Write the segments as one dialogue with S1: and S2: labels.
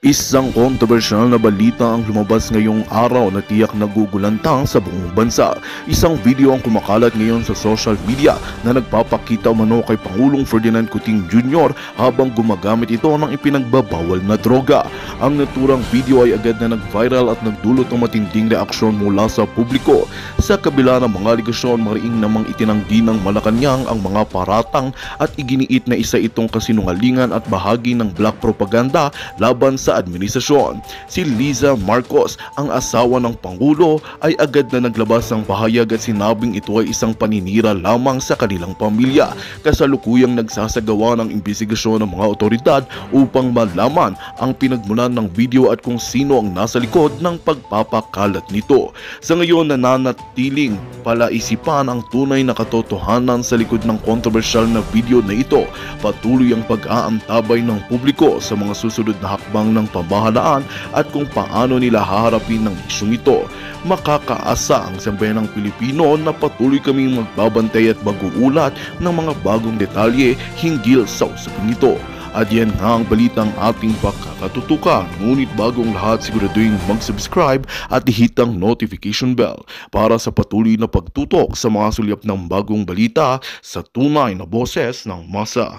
S1: Isang kontrobersyal na balita ang lumabas ngayong araw na tiyak nagugulantang sa buong bansa. Isang video ang kumakalat ngayon sa social media na nagpapakita umano kay Pangulong Ferdinand Cuting Jr. habang gumagamit ito ng ipinagbabawal na droga. Ang naturang video ay agad na nag-viral at nagdulot ng matinding reaksyon mula sa publiko. Sa kabila ng mga aligasyon, mariing namang itinanggi ng Malacanang ang mga paratang at iginiit na isa itong kasinungalingan at bahagi ng black propaganda laban sa administrasyon. Si Liza Marcos, ang asawa ng Pangulo, ay agad na naglabas ng pahayag at sinabing ito ay isang paninira lamang sa kanilang pamilya. Kasalukuyang nagsasagawa ng imbestigasyon ng mga otoridad upang malaman ang pinagmulan ng video at kung sino ang nasa likod ng pagpapakalat nito. Sa ngayon, nananatiling palaisipan ang tunay na katotohanan sa likod ng kontrobersyal na video na ito. Patuloy ang pag-aantabay ng publiko sa mga susunod na hakbang ng pamahalaan at kung paano nila haharapin ng isyong ito. Makakaasa ang sambayanang Pilipino na patuloy kaming magbabantay at mag-uulat ng mga bagong detalye hinggil sa usapin ito. At yan nga ang balitang ating pagkakatutukan. Ngunit bagong lahat, siguraduhin mag-subscribe at i-hit ang notification bell para sa patuloy na pagtutok sa mga sulyap ng bagong balita sa tunay na boses ng masa.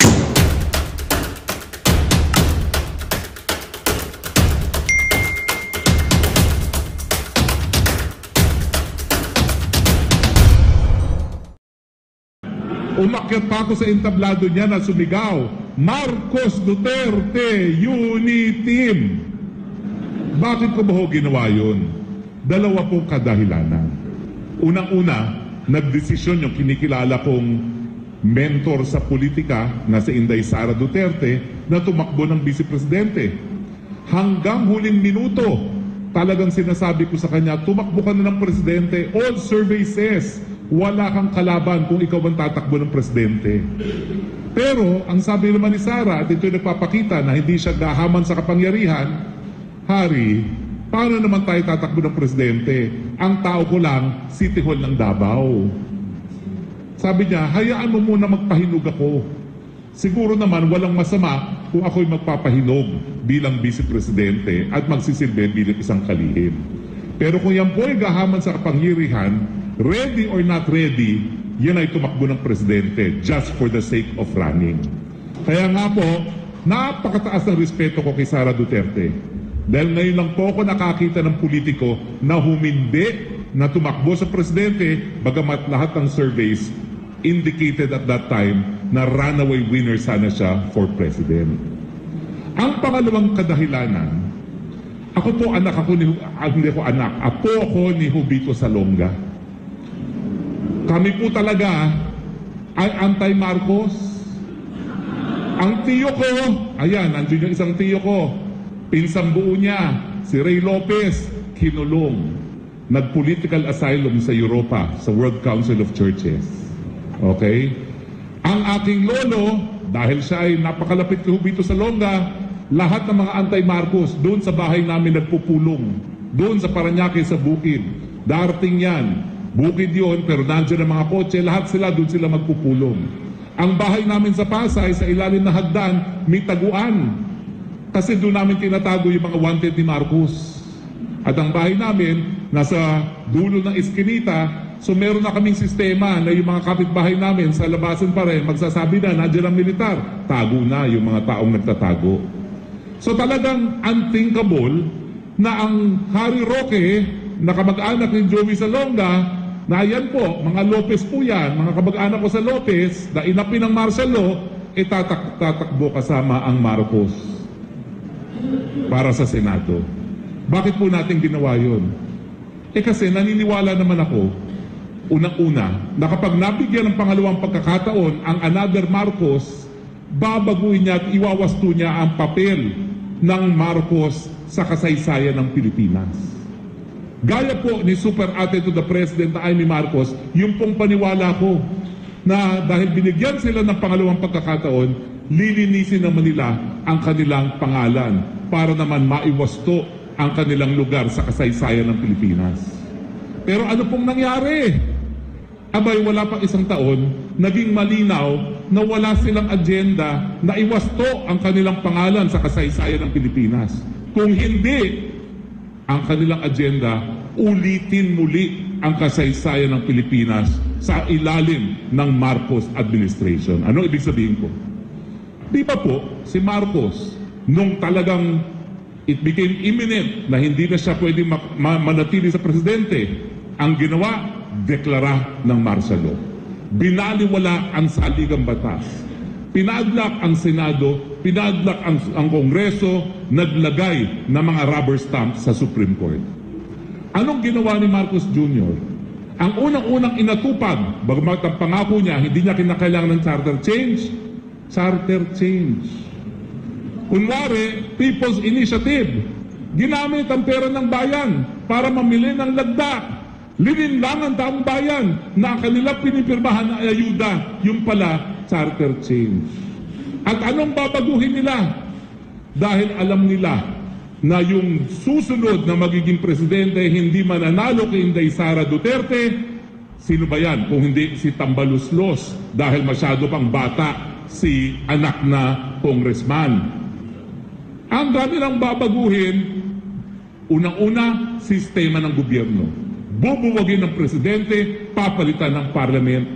S2: Umakyat pa ako sa entablado niya na sumigaw, Marcos Duterte, Uniteam. Bakit ko ba ho ginawa yun? Dalawa pong kadahilanan. Unang-una, nagdesisyon yung kinikilala kong mentor sa politika na si Inday Sara Duterte na tumakbo ng vice-presidente. Hanggang huling minuto, talagang sinasabi ko sa kanya, tumakbo ka na ng presidente, all surveys says, wala kang kalaban kung ikaw ang tatakbo ng presidente. Pero, ang sabi naman ni Sara, at ito'y nagpapakita na hindi siya gahaman sa kapangyarihan, Hari, paano naman tayo tatakbo ng presidente? Ang tao ko lang, City Hall ng Davao. Sabi niya, hayaan mo muna magpahinog ako. Siguro naman walang masama kung ako'y magpapahinog bilang vice-presidente at magsisilbi bilang isang kalihim. Pero kung yan po ay gahaman sa kapangyarihan, ready or not ready, yan ay tumakbo ng presidente just for the sake of running. Kaya nga po, napakataas ng respeto ko kay Sara Duterte. Dahil ngayon lang po ako nakakita ng politiko na humindi na tumakbo sa presidente, bagamat lahat ng surveys indicated at that time na runaway winner sana siya for president. Ang pangalawang kadahilanan, ako po apo ako ni Jovito Salonga. Kami po talaga ay anti-Marcos. Ang tiyo ko, ayan, nandiyan yung isang tiyo ko, pinsang buo niya, si Ray Lopez, kinulong. Nag-political asylum sa Europa, sa World Council of Churches. Okay? Ang aking lolo, dahil siya ay napakalapit kay Jovito Salonga, lahat ng mga anti-Marcos, doon sa bahay namin nagpupulong. Doon sa Parañaque, sa bukid. Darating yan. Bukid yun, pero nandiyan ang mga kotse, lahat sila, doon sila magpupulong. Ang bahay namin sa Pasay, sa ilalim na hagdan, may taguan. Kasi doon namin tinatago yung mga wanted ni Marcos. At ang bahay namin, nasa dulo ng iskinita, so meron na kaming sistema na yung mga kapitbahay namin sa labasan pa rin, magsasabi na, nandiyan ang militar, tago na yung mga taong nagtatago. So talagang unthinkable na ang Harry Roque, na kamag-anak ni Joey Salonga, na yan po, mga Lopez po yan, mga kamag-anak ko sa Lopez, na inapi ng martial law, tatakbo kasama ang Marcos para sa Senado. Bakit po natin ginawa yun? Kasi naniniwala naman ako, unang-una, na kapag nabigyan ng pangalawang pagkakataon ang another Marcos, babaguhin niya at iwawasto niya ang papel ng Marcos sa kasaysayan ng Pilipinas. Gaya po ni Super Ate to the President na Amy Marcos, yung pong paniwala ko na dahil binigyan sila ng pangalawang pagkakataon, lilinisin naman nila ang kanilang pangalan para naman maiwasto ang kanilang lugar sa kasaysayan ng Pilipinas. Pero ano pong nangyari? Abay, wala pang isang taon, naging malinaw na wala silang agenda na iwasto ang kanilang pangalan sa kasaysayan ng Pilipinas. Kung hindi, ang kanilang agenda, ulitin muli ang kasaysayan ng Pilipinas sa ilalim ng Marcos administration. Ano ibig sabihin ko? Di ba po, si Marcos, nung talagang it became imminent na hindi na siya pwedeng manatili sa presidente, ang ginawa, deklara ng martial law. Binaliwala ang saligang batas. Pinadlock ang Senado, pinadlock ang Kongreso, naglagay ng mga rubber stamp sa Supreme Court. Anong ginawa ni Marcos Jr.? Ang unang-unang inatupag, bagamat ang pangako niya, hindi niya kinakailangan ng charter change. Charter change. Kunwari, People's Initiative. Ginamit ang pera ng bayan para mamili ng lagda. Lininlang ang taong bayan na ang kanila pinipirmahan na ayuda, yung pala, charter change. At anong babaguhin nila? Dahil alam nila na yung susunod na magiging presidente hindi mananalo kay Inday Sara Duterte, sino ba yan? Kung hindi si Tambaluslos dahil masyado pang bata si anak na congressman. Ang dami lang babaguhin, unang-una, sistema ng gobyerno. Bubuwagin ng presidente, papalitan ng parliament.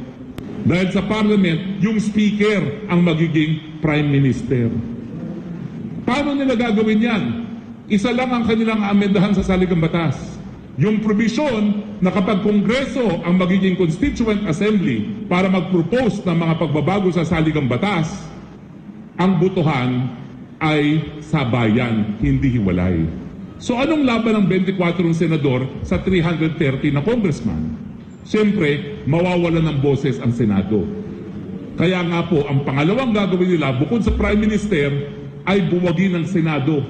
S2: Dahil sa parliament, yung speaker ang magiging prime minister. Paano nila gagawin yan? Isa lang ang kanilang amendahan sa saligang batas. Yung provision na kapag kongreso ang magiging constituent assembly para mag-propose ng mga pagbabago sa saligang batas, ang botohan ay sabayan, hindi hiwalay. So anong laban ng 24 senador sa 330 na congressman? Siyempre, mawawalan ng boses ang Senado. Kaya nga po, ang pangalawang gagawin nila, bukod sa Prime Minister, ay buwagin ng Senado.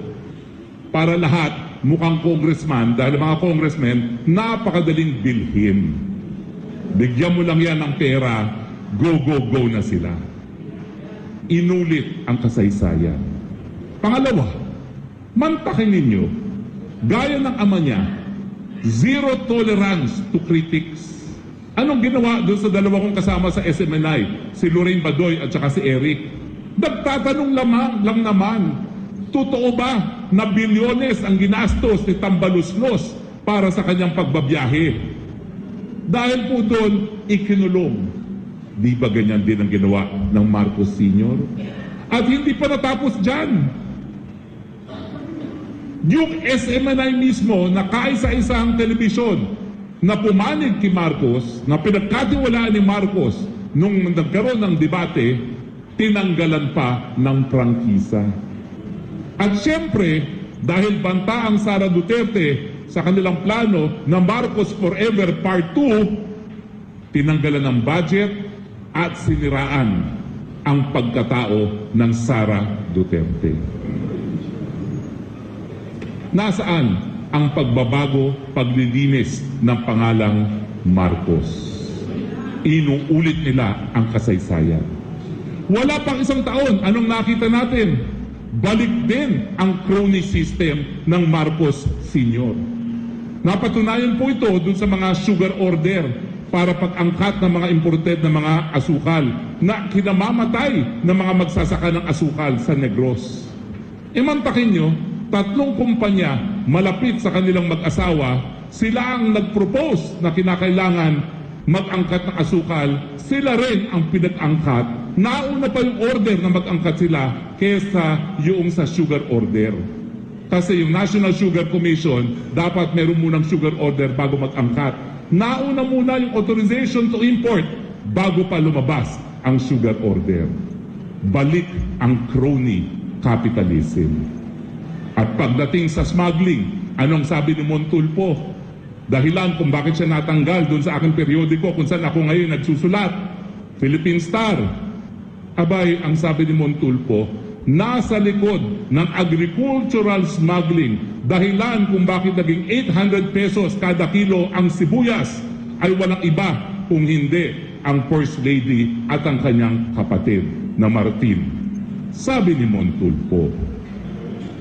S2: Para lahat, mukhang congressman, dahil mga congressmen, napakadaling bilhin. Bigyan mo lang yan ng pera, go, go, go na sila. Inulit ang kasaysayan. Pangalawa, mantakin ninyo, gaya ng ama niya, zero tolerance to critics. Anong ginawa doon sa dalawa kong kasama sa SMNI, si Lorraine Badoy at saka si Eric? Nagtatanong lang naman, totoo ba na bilyones ang ginastos ni Tambaluslos para sa kanyang pagbabiyahe? Dahil po doon, ikinulong. Di ba ganyan din ang ginawa ng Marcos Sr.? At hindi pa natapos dyan. Yung SMNI mismo na kaisa-isang telebisyon na pumanig kay Marcos, na pinagkatiwalaan ni Marcos nung nagkaroon ng debate, tinanggalan pa ng prangkisa. At siyempre, dahil banta ang Sara Duterte sa kanilang plano na Marcos Forever Part 2, tinanggalan ng budget at siniraan ang pagkatao ng Sara Duterte. Nasaan ang pagbabago, paglilinis ng pangalang Marcos? Inuulit nila ang kasaysayan. Wala pang isang taon, anong nakita natin? Balik din ang crony system ng Marcos Sr. Napatunayan po ito dun sa mga sugar order para pag-angkat ng mga imported na mga asukal na kinamamatay ng mga magsasaka ng asukal sa Negros. Imantakin nyo, 3 kumpanya malapit sa kanilang mag-asawa, sila ang nag-propose na kinakailangan mag-angkat ng asukal, sila rin ang pinag-angkat. Nauna pa yung order na mag-angkat sila kesa yung sa sugar order. Kasi yung National Sugar Commission, dapat meron munang sugar order bago mag-angkat. Nauna muna yung authorization to import bago pa lumabas ang sugar order. Balik ang crony capitalism. At pagdating sa smuggling, anong sabi ni Montulfo? Dahilan kung bakit siya natanggal doon sa aking periodiko kung saan ako ngayon nagsusulat, Philippine Star. Abay, ang sabi ni Montulfo, nasa likod ng agricultural smuggling, dahilan kung bakit naging 800 pesos kada kilo ang sibuyas, ay walang iba kung hindi ang First Lady at ang kanyang kapatid na Martin. Sabi ni Montulfo.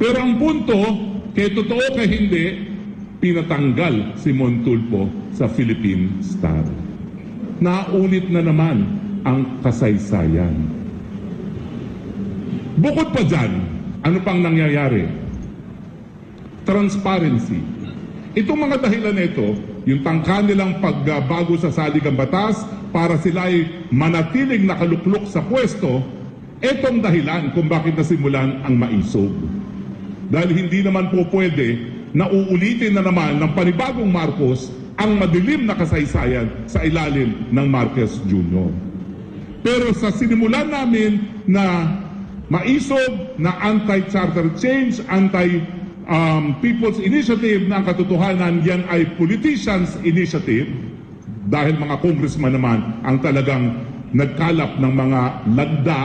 S2: Pero ang punto, kay totoo kay hindi, pinatanggal si Montulfo sa Philippine Star. Naulit na naman ang kasaysayan. Bukod pa dyan, ano pang nangyayari? Transparency. Itong mga dahilan nito, yung tangka nilang pagbago sa saligang batas para sila ay manatiling nakaluklok sa pwesto, itong dahilan kung bakit nasimulan ang maisog. Dahil hindi naman po pwede na uulitin na naman ng panibagong Marcos ang madilim na kasaysayan sa ilalim ng Marcos Jr. Pero sa sinimulan namin na maisog na anti-charter change, anti-people's initiative na ang katotohanan yan ay politicians' initiative dahil mga congressman naman ang talagang nagkalap ng mga lagda,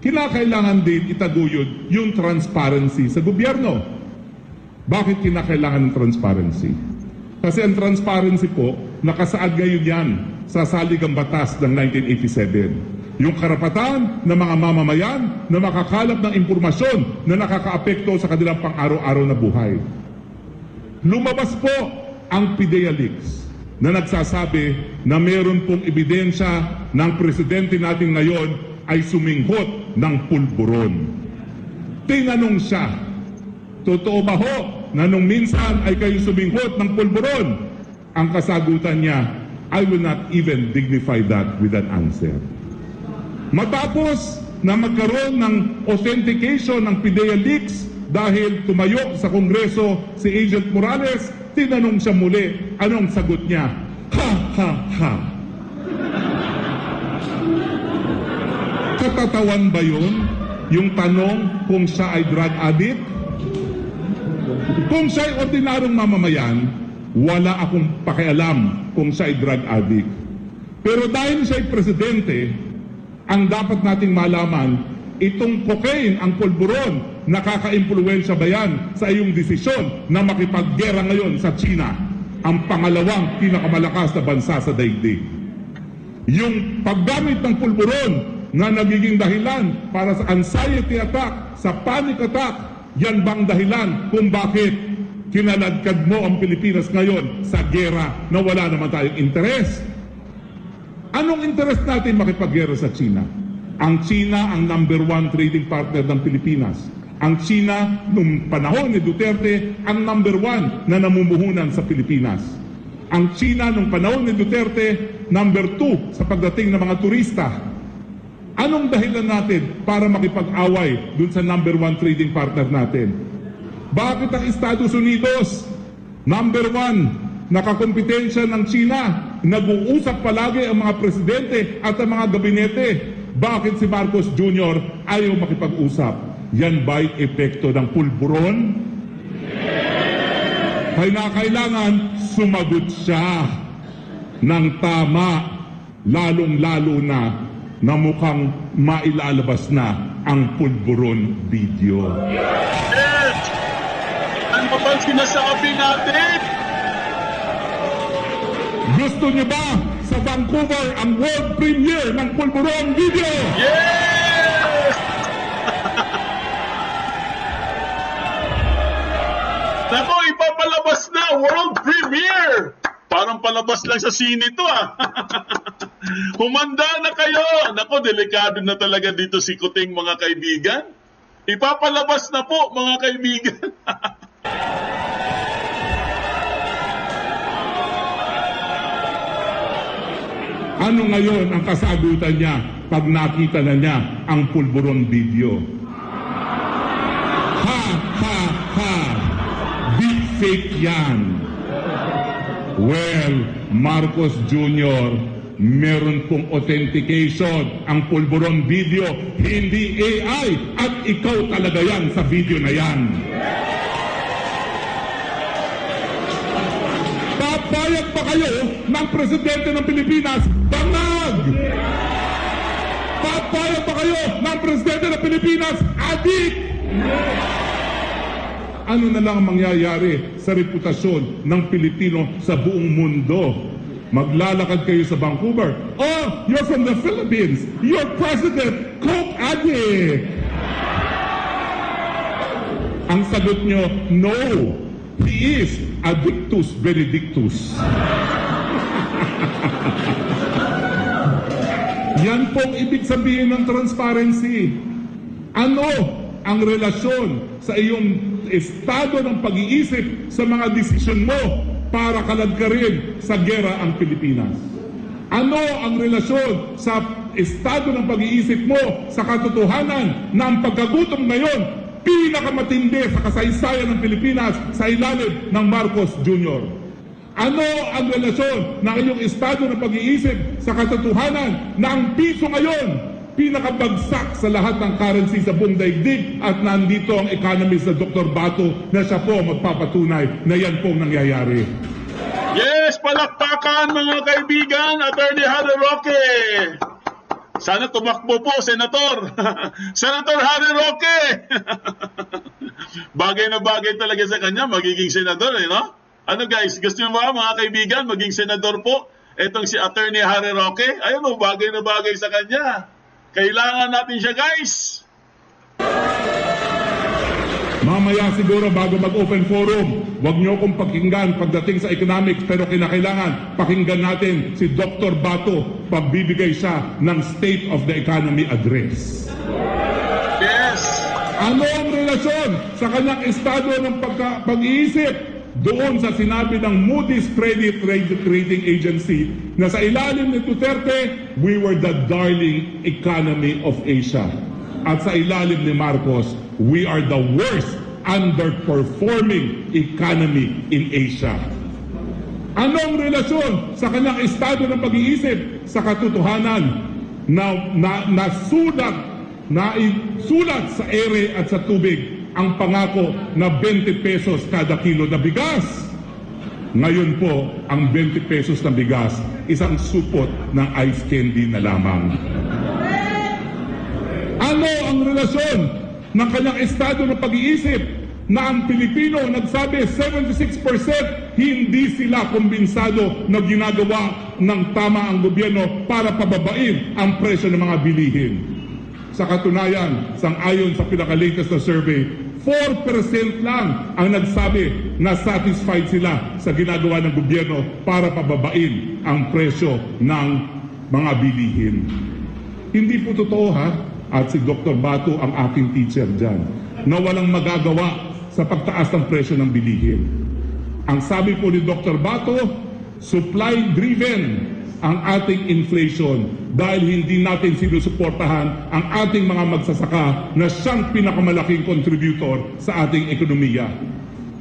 S2: kinakailangan din itaguyod yung transparency sa gobyerno. Bakit kinakailangan ng transparency? Kasi ang transparency po, nakasaad ngayon yan sa saligang batas ng 1987. Yung karapatan ng mga mamamayan na makakalap ng impormasyon na nakakaapekto sa kanilang pang-araw-araw na buhay. Lumabas po ang PIDEA Leaks na nagsasabi na meron pong ebidensya ng presidente natin ngayon ay suminghot ng pulburon. Tinanong siya, totoo ba ho na nung minsan ay kayo suminghot ng pulburon? Ang kasagutan niya, I will not even dignify that with an answer. Matapos na magkaroon ng authentication ng PIDEA Leaks dahil tumayo sa Kongreso si Agent Morales, tinanong siya muli, anong sagot niya? Ha, ha, ha. Katatawan ba yun? Yung tanong kung siya ay drug addict? Kung siya ay ordinaryong mamamayan, wala akong pakialam kung siya ay drug addict. Pero dahil siya ay presidente, ang dapat nating malaman, itong cocaine, ang pulburon, nakaka-impluwensya ba yan sa iyong desisyon na makipaggera ngayon sa China, ang pangalawang pinakamalakas na bansa sa daigdig? Yung paggamit ng pulburon na nagiging dahilan para sa anxiety attack, sa panic attack, yan bang dahilan kung bakit kinaladkad mo ang Pilipinas ngayon sa gera na wala naman tayong interes? Anong interest natin makipaggera sa China? Ang China ang #1 trading partner ng Pilipinas. Ang China, nung panahon ni Duterte, ang #1 na namumuhunan sa Pilipinas. Ang China, nung panahon ni Duterte, #2 sa pagdating ng mga turista. Anong dahilan natin para makipag-away dun sa #1 trading partner natin? Bakit ang Estados Unidos, #1, nakakompetensya ng China, nag-uusap palagi ang mga presidente at ang mga gabinete? Bakit si Marcos Jr. ayaw makipag-usap? Yan ba'y epekto ng pulburon? Kaya kailangan sumagot siya ng tama, lalong-lalo na mukhang mailalabas na ang pulburon video.
S3: Yes! Ano ba sinasabi natin?
S2: Gusto niyo ba sa Vancouver ang world premiere ng pulburon video?
S3: Yes! Nako, ipapalabas na! World premiere! Parang palabas lang sa sine to ah. Humanda na kayo! Nako, delikado na talaga dito si Kuting, mga kaibigan. Ipapalabas na po, mga kaibigan.
S2: Ano ngayon ang kasagutan niya pag nakita na niya ang pulburon video? Ha, ha, ha! Deepfake yan! Well, Marcos Jr., meron pong authentication ang pulburon video, hindi AI, at ikaw talaga yan sa video na yan. Papayag pa kayo ng presidente ng Pilipinas, bangag! Papayag pa kayo ng presidente ng Pilipinas, adik! Ano na lang ang mangyayari sa reputasyon ng Pilipino sa buong mundo? Maglalakad kayo sa Vancouver. Oh, you're from the Philippines. Your president, coke addict. Ang sagot nyo, no. He is addictus benedictus. Yan pong ibig sabihin ng transparency. Ano ang relasyon sa iyong estado ng pag-iisip sa mga desisyon mo para kaladkarin sa gera ang Pilipinas? Ano ang relasyon sa estado ng pag-iisip mo sa katotohanan na ang pagkagutom ngayon pinakamatindi sa kasaysayan ng Pilipinas sa ilalim ng Marcos Jr.? Ano ang relasyon ng iyong estado ng pag-iisip sa katotohanan na ang piso ngayon pinakabagsak sa lahat ng currency sa buong daigdig at nandito ang economist na Dr. Bato na siya po magpapatunay na yan pong nangyayari?
S3: Yes, palakpakan mga kaibigan, Attorney Harry Roque. Sana tumakbo po, Senator. Senator Harry Roque. Bagay na bagay talaga sa kanya, magiging senador, no? Ano guys, gusto nyo ba mga kaibigan, maging senador po? Etong si Attorney Harry Roque, ayun o, bagay na bagay sa kanya. Kailangan natin siya guys.
S2: Mamaya siguro bago mag-open forum, huwag niyo akong pakinggan pagdating sa economics, pero kinakailangan pakinggan natin si Dr. Bato pagbibigay siya ng State of the Economy Address.
S3: Yes.
S2: Ano ang relasyon sa kanyang estado ng pag-iisip doon sa sinabi ng Moody's Credit Rating Agency na sa ilalim ni Duterte, we were the darling economy of Asia. At sa ilalim ni Marcos, we are the worst underperforming economy in Asia. Anong relasyon sa kanyang estado ng pag-iisip sa katotohanan na sulat sa ere at sa tubig ang pangako na 20 pesos kada kilo na bigas? Ngayon po, ang 20 pesos na bigas, isang supot ng ice candy na lamang. Ano ang relasyon ng kanyang estado ng pag-iisip na ang Pilipino nagsabi 76% hindi sila kumbinsado na ginagawa ng tama ang gobyerno para pababain ang presyo ng mga bilihin? Sa katunayan, sang-ayon sa pinaka-latest na survey, 4% lang ang nagsabi na satisfied sila sa ginagawa ng gobyerno para pababain ang presyo ng mga bilihin. Hindi po totoo ha? At si Dr. Bato ang aking teacher dyan, na walang magagawa sa pagtaas ng presyo ng bilihin. Ang sabi po ni Dr. Bato, supply-driven ang ating inflation dahil hindi natin sinusuportahan ang ating mga magsasaka na siyang pinakamalaking contributor sa ating ekonomiya.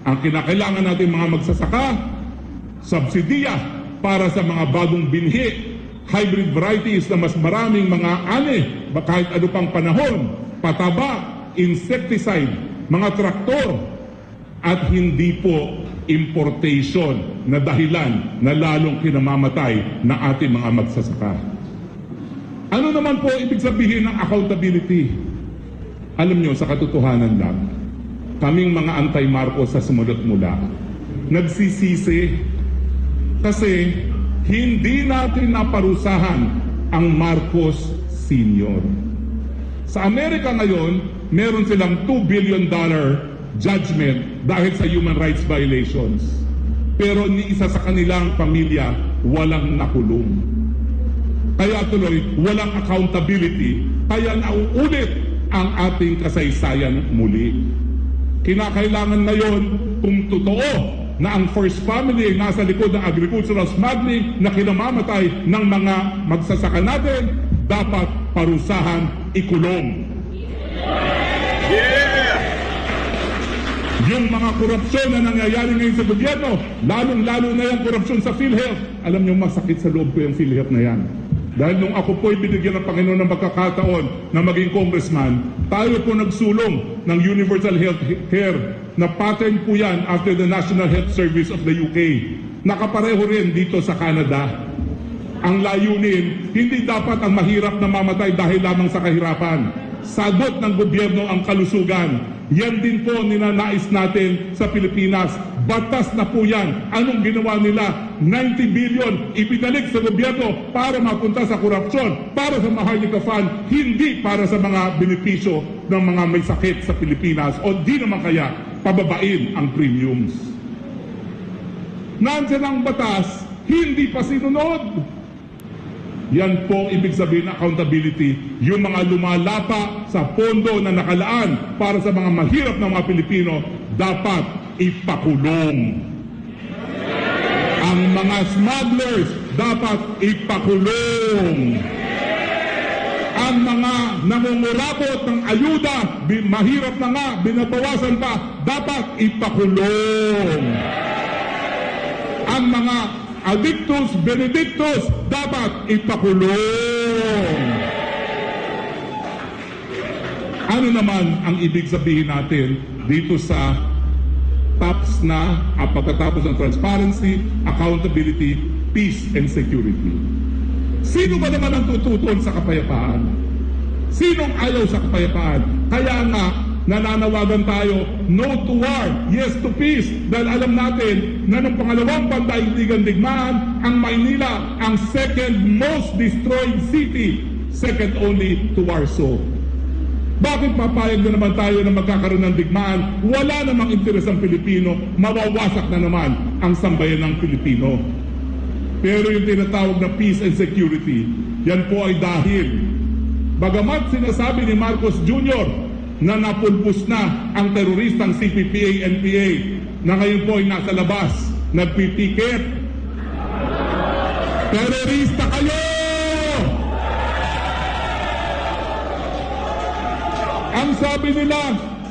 S2: Ang kinakailangan natin mga magsasaka, subsidiya para sa mga bagong binhi, hybrid varieties na mas maraming mga ani, kahit ano pang panahon, pataba, insecticide, mga traktor, at hindi po importation na dahilan na lalong kinamamatay ng ating mga magsasaka. Ano naman po ibig sabihin ng accountability? Alam nyo, sa katotohanan lang, kaming mga anti-Marcos sa sumunod mula, nagsisisi kasi hindi natin naparusahan ang Marcos Sr. Sa Amerika ngayon, meron silang $2 billion judgment dahil sa human rights violations. Pero ni isa sa kanilang pamilya walang nakulong. Kaya tuloy, walang accountability, kaya nauulit ang ating kasaysayan muli. Kinakailangan ngayon kung totoo na ang first family ay nasa likod ng agricultural smuggling na kinamamatay ng mga magsasaka natin, dapat parusahan, ikulong.
S3: Yeah!
S2: Yung mga korupsyon na nangyayari ngayon sa gobyerno, lalong-lalo na yung korupsyon sa PhilHealth. Alam niyo, masakit sa loob ko yung PhilHealth na yan. Dahil nung ako po'y binigyan ng Panginoon ng magkakataon na maging congressman, tayo po nagsulong ng universal health care na pattern po yan after the National Health Service of the UK. Nakapareho rin dito sa Canada. Ang layunin, hindi dapat ang mahirap na mamatay dahil lamang sa kahirapan. Sagot ng gobyerno ang kalusugan. Yan din po ninanais natin sa Pilipinas. Batas na po yan. Anong ginawa nila? 90 billion ibinalik sa gobyerno para mapunta sa korupsyon, para sa Maharlika Fund, hindi para sa mga benepisyo ng mga may sakit sa Pilipinas o di naman kaya pababain ang premiums. Nandiyan ang batas, hindi pa sinunod. Yan po ang ibig sabihin ng accountability. Yung mga lumalapa sa pondo na nakalaan para sa mga mahirap na mga Pilipino, dapat ipakulong. Ang mga smugglers, dapat ipakulong. Ang mga nangungurabot ng ayuda, mahirap na nga, binabawasan pa, dapat ipakulong. Ang mga addictus, benedictus, dapat ipakulong. Ano naman ang ibig sabihin natin dito sa TAPS na pagkatapos ng transparency, accountability, peace, and security? Sino ba naman ang tututuon sa kapayapaan? Sinong ayaw sa kapayapaan? Kaya nga, nananawagan tayo, no to war, yes to peace. Dahil alam natin na nung pangalawang pandaigdigang digmaan, ang Maynila ang second most destroyed city, second only to Warsaw. Bakit papayag na naman tayo na magkakaroon ng digmaan? Wala namang interes ang Pilipino, mawawasak na naman ang sambayan ng Pilipino. Pero yung tinatawag na peace and security, yan po ay dahil bagamat sinasabi ni Marcos Jr. na napulbos na ang teroristang CPPA-NPA na ngayon po ay nasa labas, nagpipikit. Terorista kayo! Ang sabi nila,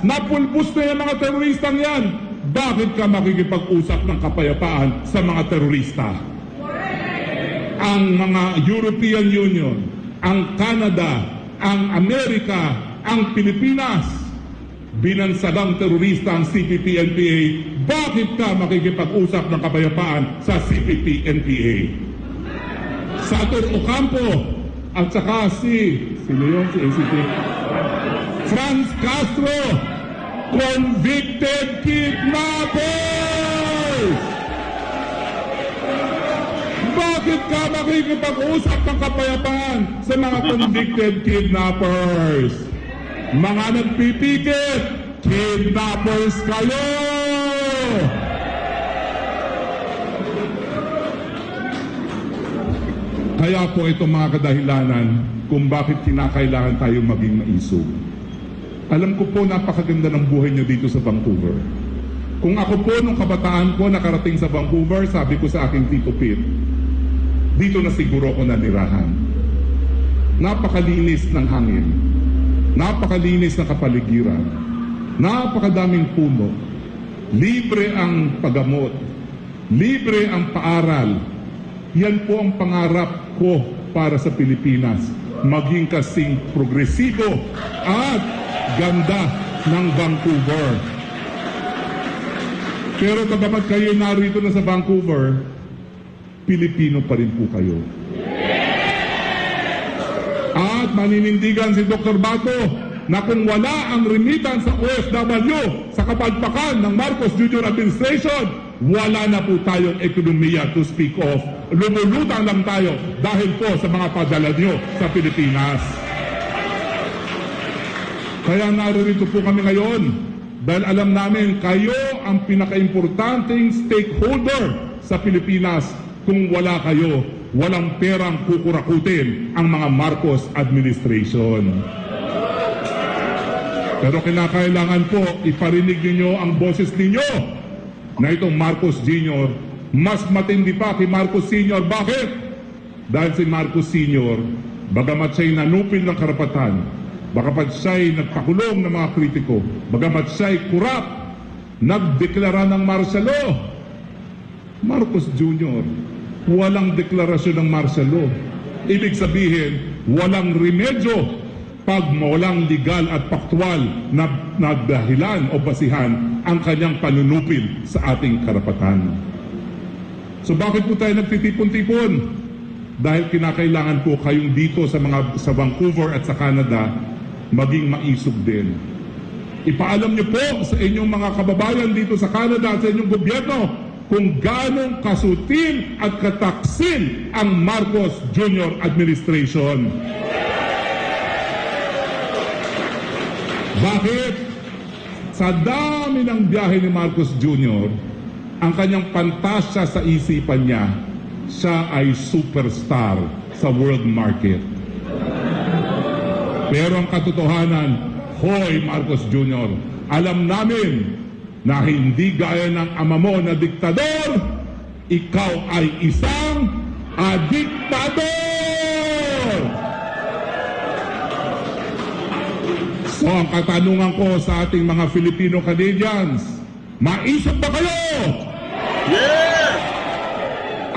S2: napulbos na yung mga teroristang yan. Bakit ka makikipag-usap ng kapayapaan sa mga terorista? Ang mga European Union, ang Canada, ang Amerika, ang Pilipinas, binansagang terorista ang CPP-NPA. Bakit ka makikipag-usap ng kapayapaan sa CPP-NPA? Sator Ocampo at saka sino yun? Si ACP? Franz Castro, convicted kidnappers! Bakit ka makikipag-usap ng kapayapaan sa mga convicted kidnappers? Mga nagpipikit, kidnappers kayo! Kaya po itong mga kadahilanan kung bakit kinakailangan tayong maging maisog. Alam ko po napakaganda ng buhay nyo dito sa Vancouver. Kung ako po nung kabataan ko nakarating sa Vancouver, sabi ko sa aking Tito Pete, dito na siguro ako nanirahan. Napakalinis ng hangin. Napakalinis ng kapaligiran. Napakadaming puno. Libre ang paggamot. Libre ang paaral. Yan po ang pangarap ko para sa Pilipinas. Maging kasing progresibo at ganda ng Vancouver. Pero bagamat kayo narito na sa Vancouver, Pilipino pa rin po kayo. At maninindigan si Dr. Bato na kung wala ang remittance sa OFW sa kapagpakan ng Marcos Jr. Administration, wala na po tayong ekonomiya to speak of. Lumulutang lang tayo dahil po sa mga padala nyo sa Pilipinas. Kaya narito po kami ngayon dahil alam namin kayo ang pinaka-importanting stakeholder sa Pilipinas. Kung wala kayo, walang perang kukurakutin ang mga Marcos administration. Pero kinakailangan po iparinig ninyo ang boses ninyo na itong Marcos Jr. mas matindi pa kay Marcos Sr. Bakit? Dahil si Marcos Sr. bagamat siya'y nanupil ng karapatan, bagamat siya'y nagpakulong ng mga kritiko, bagamat siya'y kurap, nagdeklara ng martial law. Marcos Jr. walang deklarasyon ng martial law. Ibig sabihin, walang remedyo pag walang legal at faktual na dahilan o basihan ang kanyang panunupil sa ating karapatan. So bakit po tayo nagtitipon-tipon? Dahil kinakailangan po kayong dito sa Vancouver at sa Canada maging maisog din. Ipaalam niyo po sa inyong mga kababayan dito sa Canada at sa inyong gobyerno kung ganong kasutil at kataksil ang Marcos Jr. Administration. Bakit? Sa dami ng biyahe ni Marcos Jr., ang kanyang pantasya sa isipan niya, siya ay superstar sa world market. Pero ang katotohanan, hoy Marcos Jr., alam namin na hindi gaya ng ama mo na diktador, ikaw ay isang adiktador! So ang katanungan ko sa ating mga Filipino-Canadians, maisip ba kayo?
S3: Yeah!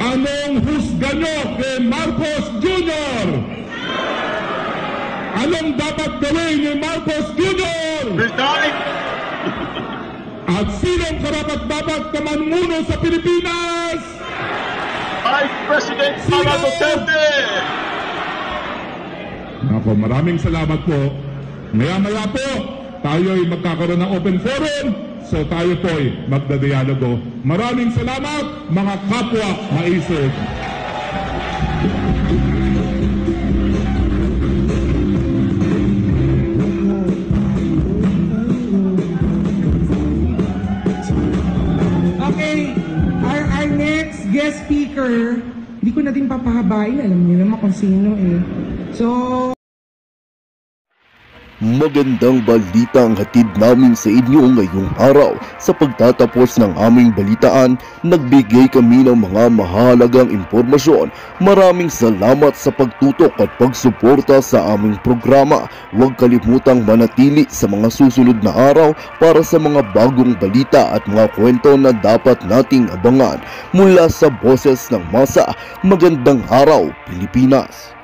S2: Anong husga nyo kay Marcos Jr.? Anong dapat gawin ni Marcos Jr.?
S3: Resign!
S2: At sinong karapat-dapat na mamuno sa Pilipinas?
S3: Vice President Sara Duterte!
S2: Nako, maraming salamat po. Maya-maya po, tayo'y magkakaroon ng open forum. So tayo po'y magdadialogo. Maraming salamat, mga kapwa maisip.
S4: Okay, our next guest speaker, hindi ko na din papahabain, alam niyo naman kung sino eh. So,
S1: Magandang balita ang hatid namin sa inyo ngayong araw. Sa pagtatapos ng aming balitaan, nagbigay kami ng mga mahalagang impormasyon. Maraming salamat sa pagtutok at pagsuporta sa aming programa. Huwag kalimutang manatili sa mga susunod na araw para sa mga bagong balita at mga kwento na dapat nating abangan. Mula sa Boses ng Masa, magandang araw Pilipinas!